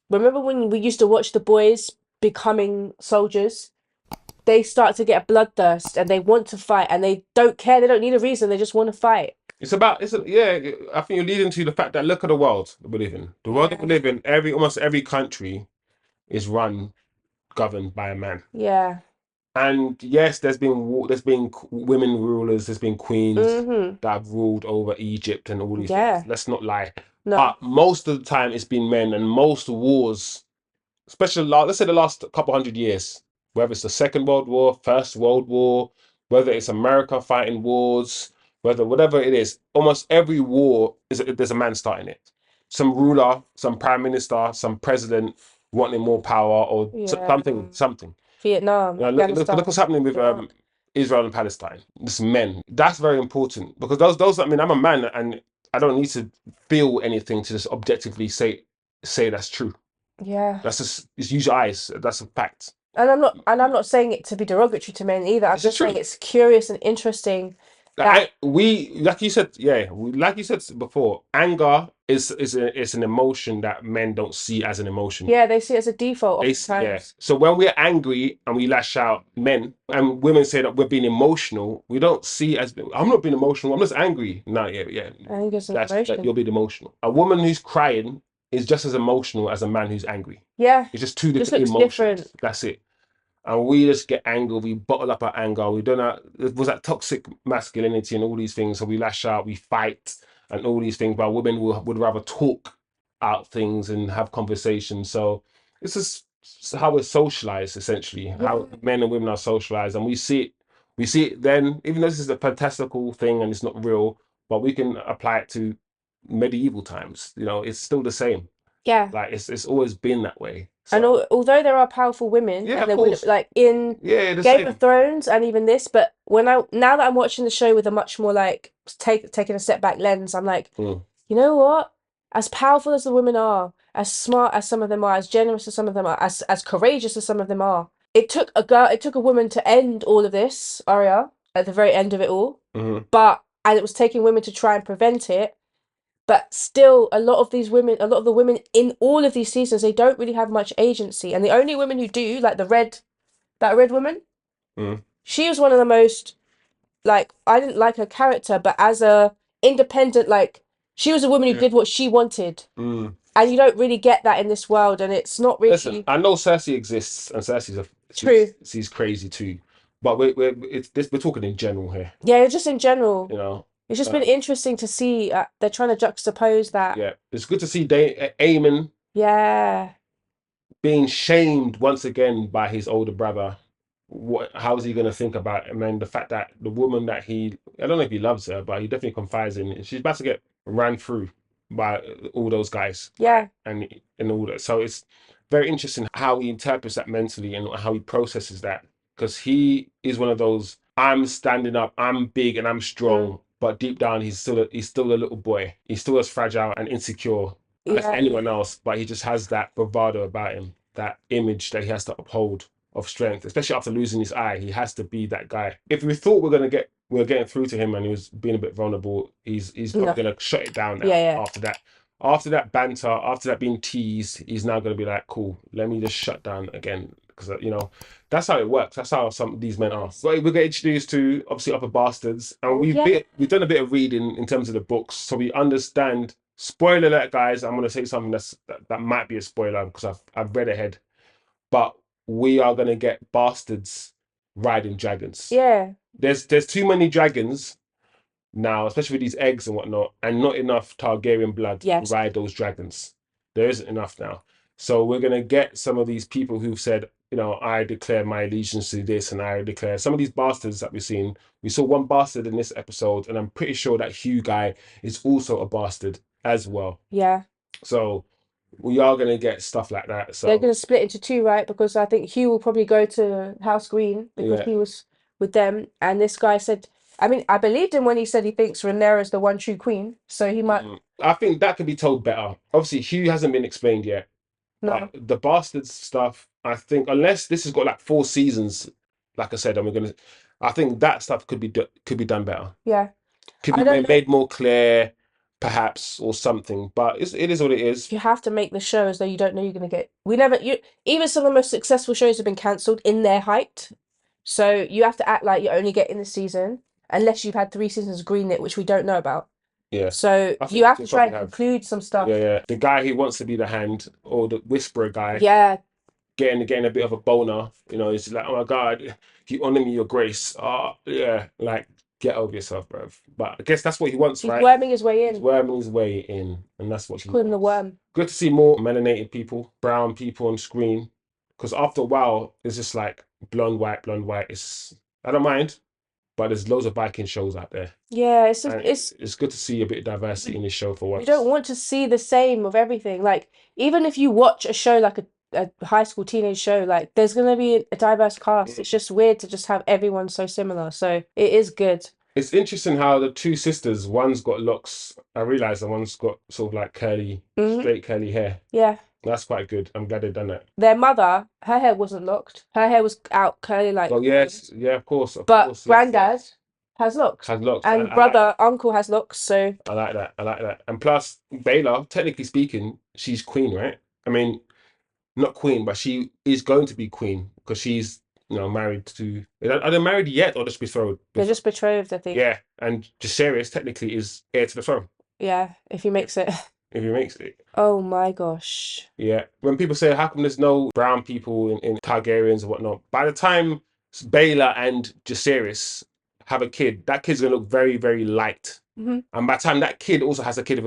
remember when we used to watch the boys becoming soldiers? They start to get a bloodthirst and they want to fight, and they don't care. They don't need a reason. They just want to fight. I think you're leading to the fact that look at the world that we live in. The world that we live in, almost every country is governed by a man. Yeah. And yes, there's been women rulers, there's been queens that have ruled over Egypt and all these things. Let's not lie. No. But most of the time it's been men, and most wars, especially let's say the last couple 100 years, whether it's the Second World War, First World War, whether it's America fighting wars, whatever it is, almost every war there's a man starting it. Some ruler, some prime minister, some president wanting more power or something. Vietnam. Look what's happening with Israel and Palestine. This men. That's very important, because those. I mean, I'm a man and I don't need to feel anything to just objectively say that's true. Yeah. That's just use your eyes. That's a fact. And I'm not saying it to be derogatory to men either. I'm just saying it's curious and interesting. Like you said before, anger is an emotion that men don't see as an emotion. Yeah, they see it as a default oftentimes. Yeah. So when we're angry and we lash out, men and women say that we're being emotional, we don't see as I'm not being emotional, I'm just angry. No, yeah. Anger's an emotion. You're being emotional. A woman who's crying is just as emotional as a man who's angry. Yeah. It's just two different emotions. That's it. And we just get angry, we bottle up our anger, it was that toxic masculinity and all these things, so we lash out, we fight and all these things, but women would rather talk out things and have conversations. So this is how we're socialized, essentially, how men and women are socialized, and we see it then, even though this is a fantastical thing and it's not real, but we can apply it to medieval times. It's still the same. Yeah. Like it's always been that way. So. And although there are powerful women, like in Game of Thrones and even this, but now that I'm watching the show with a much more like taking a step back lens, I'm like, you know what? As powerful as the women are, as smart as some of them are, as generous as some of them are, as courageous as some of them are, it took a woman to end all of this, Arya, at the very end of it all. And it was taking women to try and prevent it. But still, a lot of the women in all of these seasons, they don't really have much agency. And the only women who do, like that red woman, she was one of the most, like, I didn't like her character, but as a independent, like, she was a woman who did what she wanted. And you don't really get that in this world, and it's not really... Listen, I know Cersei exists, and Cersei's True. She's crazy too. But we're talking in general here. Yeah, just in general. You know, it's just been interesting to see. They're trying to juxtapose that. Yeah, it's good to see Daemon. Yeah. Being shamed once again by his older brother. How is he going to think about it? And then the fact that the woman that I don't know if he loves her, but he definitely confides in, she's about to get ran through by all those guys. Yeah. And all that. So it's very interesting how he interprets that mentally and how he processes that. Because he is one of those, I'm standing up, I'm big and I'm strong, but deep down he's still a little boy. He's still as fragile and insecure as anyone else, but he just has that bravado about him, that image that he has to uphold of strength, especially after losing his eye. He has to be that guy. If we thought we were getting through to him and he was being a bit vulnerable, he's not gonna shut it down now. After that. After that banter, after that being teased, he's now going to be like, cool, let me just shut down again. Because, that's how it works. That's how some of these men are. So we get introduced to, obviously, upper bastards. And we've done a bit of reading in terms of the books. So we understand, spoiler alert, guys, I'm going to say something that might be a spoiler because I've read ahead. But we are going to get bastards riding dragons. Yeah. There's too many dragons now, especially with these eggs and whatnot, and not enough Targaryen blood to ride those dragons. There isn't enough now. So we're going to get some of these people who've said, I declare my allegiance to this, and I declare some of these bastards that we've seen. We saw one bastard in this episode, and I'm pretty sure that Hugh guy is also a bastard as well. Yeah. So we are going to get stuff like that. So they're going to split into two, right? Because I think Hugh will probably go to House Green because he was with them, and this guy said, I mean, I believed him when he said he thinks Rhaenyra is the one true queen, so he might. I think that could be told better. Obviously, Hugh hasn't been explained yet. No. The bastards stuff, I think, unless this has got like 4 seasons, like I said, I think that stuff could be done better. Yeah. Could be made more clear, perhaps, or something. But it is what it is. You have to make the show as though you don't know you're going to get. Even some of the most successful shows have been cancelled in their height, so you have to act like you're only getting the season, unless you've had 3 seasons greenlit, which we don't know about. Yeah. So you have to try and conclude some stuff. Yeah. The guy who wants to be the hand, or the whisperer guy. Yeah. Getting a bit of a boner. It's like, oh my God, you honor me, your grace. Yeah, like, get over yourself, bruv. But I guess that's what he wants, right? He's worming his way in. He's worming his way in, and that's what he call him the worm. Good to see more melanated people, brown people on screen, because after a while, it's just like blonde, white. I don't mind, but there's loads of Viking shows out there. Yeah, it's good to see a bit of diversity in this show for once. You don't want to see the same of everything. Like, even if you watch a show like a high school teenage show, like, there's gonna be a diverse cast. It's just weird to just have everyone so similar. So it is good. It's interesting how the 2 sisters, one's got locks. I realised that one's got sort of like curly, straight curly hair. Yeah. That's quite good. I'm glad they've done that. Their mother, her hair wasn't locked. Her hair was out curly, like. Oh yes, yeah, of course. But granddad has locks. And brother, uncle has locks. So I like that. And plus, Baela, technically speaking, she's queen, right? I mean, not queen, but she is going to be queen because she's married to. Are they married yet or just betrothed? They're just betrothed, I think. Yeah, and Lucerys technically is heir to the throne. Yeah, if he makes it. If he makes it. Oh my gosh. Yeah. When people say, how come there's no brown people in Targaryens and whatnot? By the time Baela and Lucerys have a kid, that kid's going to look very, very light. Mm-hmm. And by the time that kid also has a kid,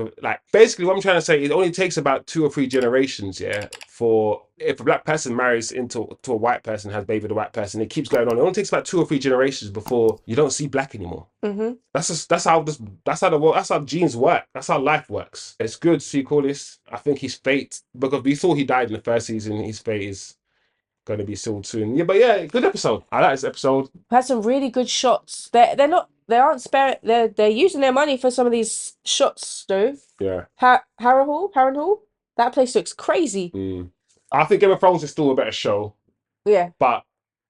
basically what I'm trying to say, it only takes about 2 or 3 generations, for if a black person marries into a white person, has a baby with a white person, it keeps going on. It only takes about 2 or 3 generations before you don't see black anymore. Mm-hmm. That's how genes work. That's how life works. It's good to see Corlys. I think his fate, because we thought he died in the first season, his fate is going to be sealed soon. Yeah, but yeah, good episode. I like this episode. We had some really good shots. They aren't sparing. They're using their money for some of these shots, though. Yeah. Harrenhal. That place looks crazy. I think Game of Thrones is still a better show. Yeah. But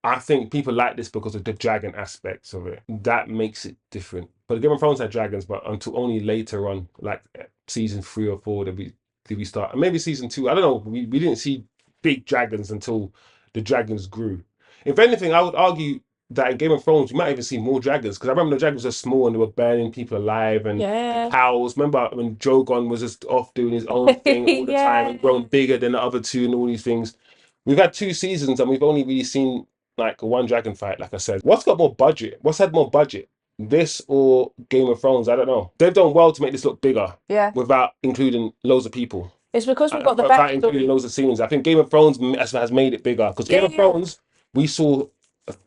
I think people like this because of the dragon aspects of it. That makes it different. But Game of Thrones had dragons, but until only later on, like season 3 or 4, did we start? And maybe season 2. I don't know. We didn't see big dragons until the dragons grew. If anything, I would argue that in Game of Thrones, you might even see more dragons. Because I remember the dragons were small and they were burning people alive. And cows. Remember when Drogon was just off doing his own thing all the time and growing bigger than the other 2 and all these things. We've had 2 seasons and we've only really seen like a one dragon fight, like I said. What's got more budget? What's had more budget? This or Game of Thrones? I don't know. They've done well to make this look bigger. Yeah. Without including loads of people. It's because we've got the Without including backstory. loads of scenes. I think Game of Thrones has made it bigger. Because Game of Thrones, we saw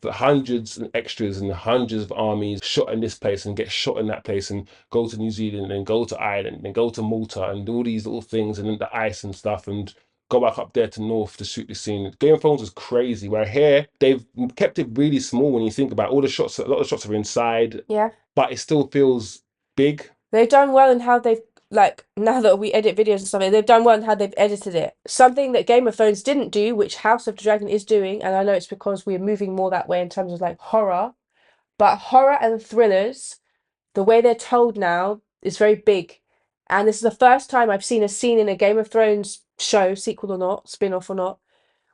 hundreds and extras and hundreds of armies shot in this place and get shot in that place and go to New Zealand and go to Ireland and go to Malta and do all these little things and then the ice and stuff and go back up there to North to shoot the scene. Game of Thrones was crazy. Where here they've kept it really small when you think about it. All the shots. A lot of shots are inside. Yeah. But it still feels big. They've done well in how they've, like, now that we edit videos and stuff, they've done well in how they've edited it. Something that Game of Thrones didn't do, which House of the Dragon is doing, and I know it's because we're moving more that way in terms of like horror, but horror and thrillers, the way they're told now is very big. And this is the first time I've seen a scene in a Game of Thrones show, sequel or not, spin-off or not,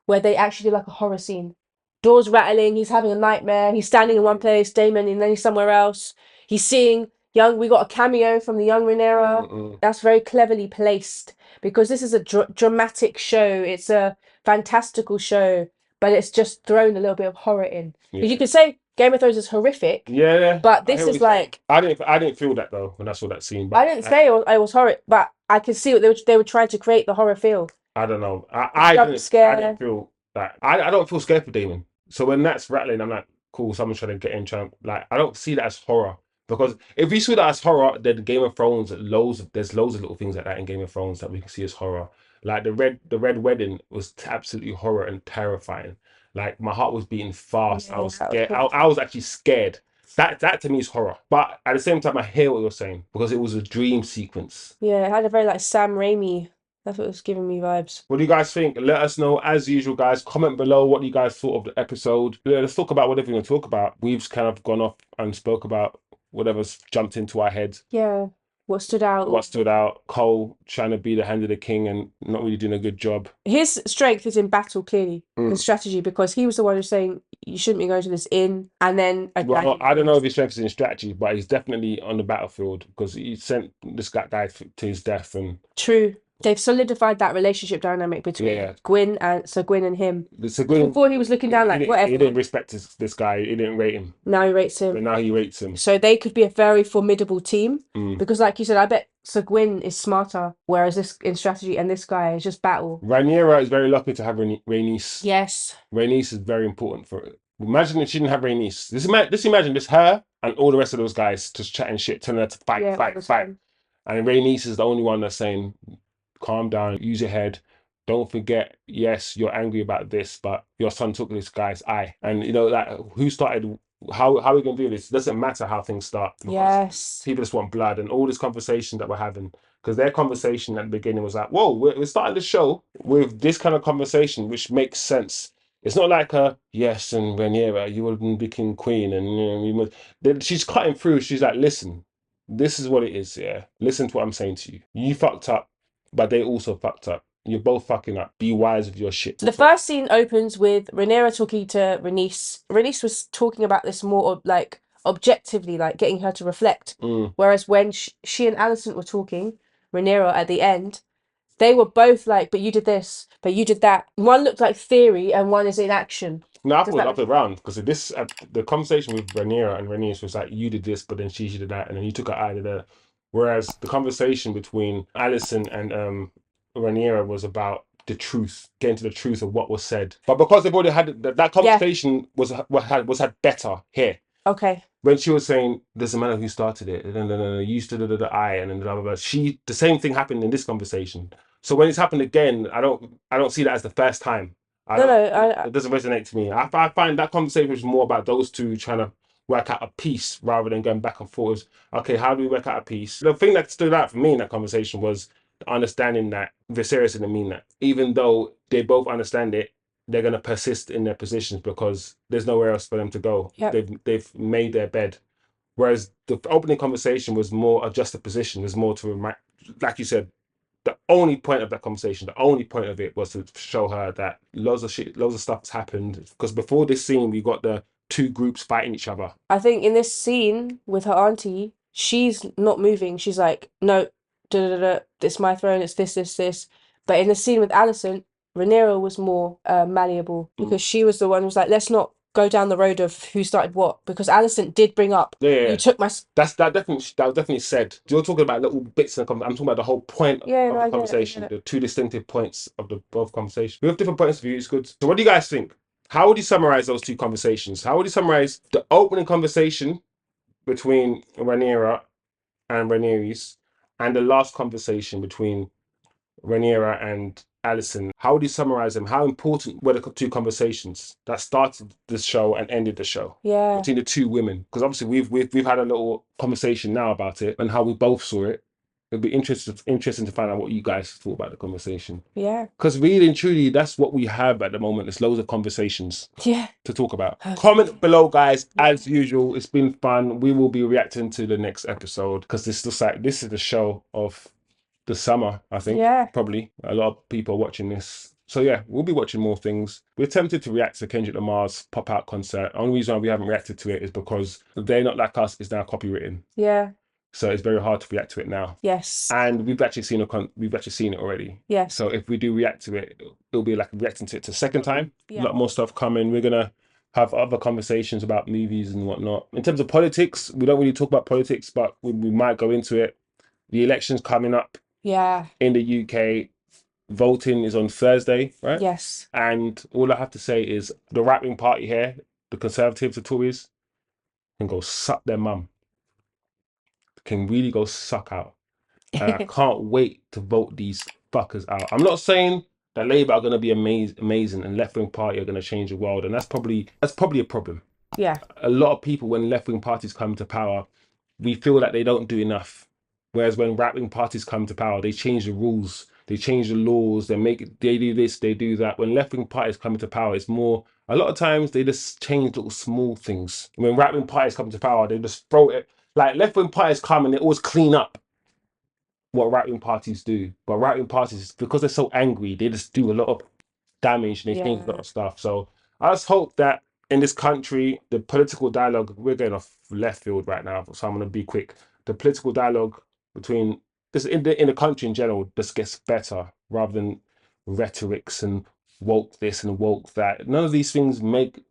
where they actually do like a horror scene. Doors rattling, he's having a nightmare, he's standing in one place, Daemon, and then he's somewhere else. He's seeing we got a cameo from the young Rhaenyra. That's very cleverly placed because this is a dramatic show. It's a fantastical show, but it's just thrown a little bit of horror in. Yeah. You could say Game of Thrones is horrific. Yeah. But this is like I didn't feel that though when I saw that scene. But I didn't say it was horror, but I could see what they were trying to create the horror feel. I don't know. I didn't feel that. I don't feel scared for Daemon. So when that's rattling, I'm like, cool, someone's trying to get in. Like, I don't see that as horror. Because if we saw that as horror, then Game of Thrones, there's loads of little things like that in Game of Thrones that we can see as horror. Like the red wedding was absolutely horror and terrifying. Like my heart was beating fast. I was scared. I was actually scared. That to me is horror. But at the same time, I hear what you're saying because it was a dream sequence. Yeah, it had a very like Sam Raimi. That's what was giving me vibes. What do you guys think? Let us know, as usual, guys. Comment below what you guys thought of the episode. Let's talk about whatever you want to talk about. We've kind of gone off and spoke about whatever's jumped into our heads. Yeah, what stood out. What stood out. Cole trying to be the hand of the king and not really doing a good job. His strength is in battle, clearly, in strategy, because he was the one who's saying, you shouldn't be going to this inn, and then... Well, I don't know if his strength is in strategy, but he's definitely on the battlefield because he sent this guy to his death. And True. They've solidified that relationship dynamic between Gwyn and him. Before he was looking down like, whatever. He didn't respect this guy. He didn't rate him. Now he rates him. But now he rates him. So they could be a very formidable team. Because like you said, I bet Sir Gwyn is smarter, whereas this in strategy and this guy is just battle. Rhaenyra is very lucky to have Rhaenys. Yes. Rhaenys is very important for it. Imagine if she didn't have Rhaenys. Just imagine this her and all the rest of those guys just chatting shit, telling her to fight. And Rhaenys is the only one that's saying, calm down, use your head. Don't forget, yes, you're angry about this, but your son took this guy's eye. And you know, like who started, how are we gonna do this? It doesn't matter how things start. Yes. People just want blood and all this conversation that we're having. Because their conversation at the beginning was like, whoa, we're starting the show with this kind of conversation, which makes sense. It's not like yes, and Rhaenyra, you will be king queen, and you know, we must. She's cutting through. She's like, listen, this is what it is. Yeah, listen to what I'm saying to you. You fucked up, but they also fucked up. You're both fucking up. Be wise with your shit. So the first scene opens with Rhaenyra talking to Rhaenys. Rhaenys was talking about this more like objectively, like getting her to reflect. Whereas when she and Alicent were talking, Rhaenyra at the end, they were both like, but you did this, but you did that. One looked like theory and one is in action. No, I thought it was up and around because this the conversation with Rhaenyra and Rhaenys was like, you did this, but then she did that, and then you took her eye to that. Whereas the conversation between Alicent and Rhaenyra was about the truth, getting to the truth of what was said. But because they've already had that conversation was had better here. Okay. When she was saying, doesn't matter who started it, you used to the eye, and then blah, blah, blah. The same thing happened in this conversation. So when it's happened again, I don't see that as the first time. It doesn't resonate to me. I find that conversation was more about those two trying to work out a peace rather than going back and forth. Okay, how do we work out a peace? The thing that stood out for me in that conversation was the understanding that Viserys didn't mean that. Even though they both understand it, they're going to persist in their positions because there's nowhere else for them to go. Yep. They've made their bed. Whereas the opening conversation was more a juxtaposition, was more to, like you said, the only point of that conversation, the only point of it was to show her that loads of stuff has happened. Because before this scene, we got the two groups fighting each other. I think in this scene with her auntie, she's not moving. She's like, no, it's my throne, it's this. But in the scene with Alicent, Rhaenyra was more malleable because she was the one who was like, let's not go down the road of who started what, because Alicent did bring up, Yeah. you took my... that was definitely said. You're talking about little bits and I'm talking about the whole point Yeah, of no, the I get it, I conversation, get it. the two distinctive points of the both conversations. We have different points of view. It's good. So, what do you guys think? How would you summarize those two conversations? How would you summarize the opening conversation between Rhaenyra and Daenerys, and the last conversation between Rhaenyra and Alicent? How would you summarize them? How important were the two conversations that started the show and ended the show? Yeah. Between the two women, because obviously we've had a little conversation now about it and how we both saw it. It'd be interesting to find out what you guys thought about the conversation. Yeah. Because really and truly, that's what we have at the moment. There's loads of conversations to talk about. Okay. Comment below, guys. As usual, it's been fun. We will be reacting to the next episode because this is the show of the summer, I think. Yeah. Probably a lot of people are watching this. So yeah, we'll be watching more things. We're tempted to react to Kendrick Lamar's pop-out concert. Only reason why we haven't reacted to it is because They're Not Like Us is now copywritten. Yeah. So it's very hard to react to it now. Yes. And we've actually seen it already. Yes. So if we do react to it, it'll be like reacting to it the second time. Yeah. A lot more stuff coming. We're gonna have other conversations about movies and whatnot. In terms of politics, we don't really talk about politics, but we might go into it. The election's coming up. Yeah. In the UK, voting is on Thursday, right? Yes. And all I have to say is the right-wing party here, the Conservatives, the Tories, can go suck their mum. Can really go suck out. And I can't wait to vote these fuckers out. I'm not saying that Labour are going to be amazing and left-wing party are going to change the world, and that's probably a problem. Yeah. A lot of people, when left-wing parties come to power, we feel that they don't do enough. Whereas when right-wing parties come to power, they change the rules, they change the laws, they do this, they do that. When left-wing parties come to power, it's more, a lot of times they just change little small things. When right-wing parties come to power, they just throw it, like left-wing parties come and they always clean up what right-wing parties do. But right-wing parties, because they're so angry, they just do a lot of damage and they change a lot of stuff. So I just hope that in this country, the political dialogue, we're going off left field right now, so I'm going to be quick. The political dialogue between this in the country in general just gets better rather than rhetorics and woke this and woke that. None of these things make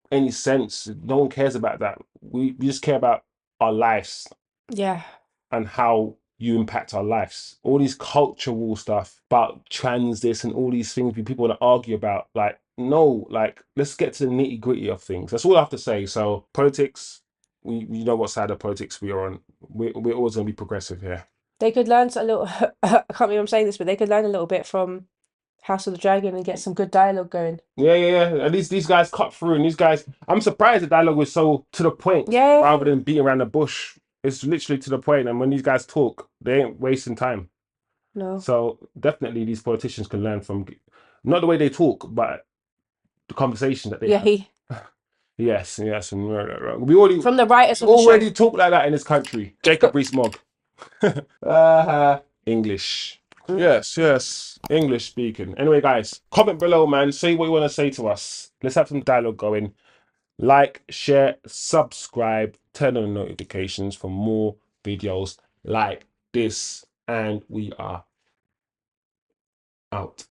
any sense. No one cares about that. We just care about our lives. Yeah. And how you impact our lives. All these cultural stuff about trans this and all these things people want to argue about. Like, no, like, let's get to the nitty gritty of things. That's all I have to say. So politics, we know what side of politics we are on. We're always going to be progressive here. They could learn a little, I can't believe I'm saying this, but they could learn a little bit from House of the Dragon and get some good dialogue going. Yeah. And these guys cut through, and these guys, I'm surprised the dialogue was so to the point rather than beating around the bush. It's literally to the point, and when these guys talk, they ain't wasting time. No. So definitely these politicians can learn from, not the way they talk, but the conversation that they have. Yes. And we already from the writers of already talk like that in this country. Jacob Rees-Mogg. English. Yes. English speaking. Anyway, guys, comment below, man. Say what you want to say to us. Let's have some dialogue going. Like, share, subscribe, turn on the notifications for more videos like this. And we are out.